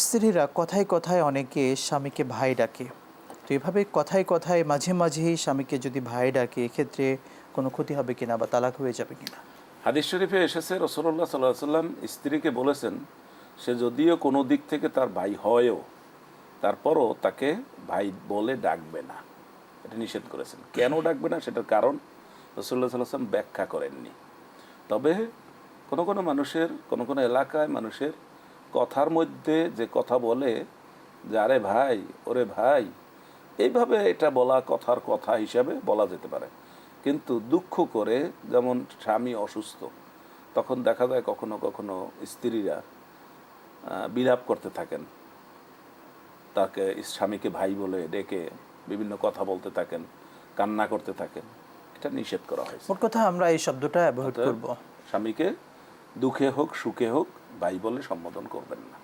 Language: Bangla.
স্ত্রীরা কথায় কথায় অনেকে স্বামীকে ভাই ডাকে। তো এভাবে কথায় কথায় মাঝে মাঝেই স্বামীকে যদি ভাই ডাকে, এক্ষেত্রে কোনো ক্ষতি হবে কিনা বা তালাক হয়ে যাবে কিনা? হাদিস শরীফে এসেছে রাসূলুল্লাহ সাল্লাল্লাহু আলাইহি সাল্লাম স্ত্রীকে বলেছেন, সে যদিও কোনো দিক থেকে তার ভাই হয়ও, তারপরও তাকে ভাই বলে ডাকবে না। এটা নিষেধ করেছেন। কেন ডাকবে না সেটার কারণ রাসূলুল্লাহ সাল্লাল্লাহু আলাইহি ওয়াসাল্লাম ব্যাখ্যা করেননি। তবে কোনো কোনো মানুষের, কোনো কোনো এলাকায় মানুষের কথার মধ্যে যে কথা বলে যে আরে ভাই, ওরে ভাই, এইভাবে এটা বলা কথার কথা হিসাবে বলা যেতে পারে। কিন্তু দুঃখ করে, যেমন স্বামী অসুস্থ, তখন দেখা যায় কখনো কখনো স্ত্রীরা বিলাপ করতে থাকেন, তাকে স্বামীকে ভাই বলে ডেকে বিভিন্ন কথা বলতে থাকেন, কান্না করতে থাকেন। এটা নিষেধ করা হয়েছে। মোট কথা আমরা এই শব্দটা অ্যাভয়েড অতএব করব। স্বামীকে দুঃখে হোক সুখে হোক ভাই বলে সম্বোধন করবেন না।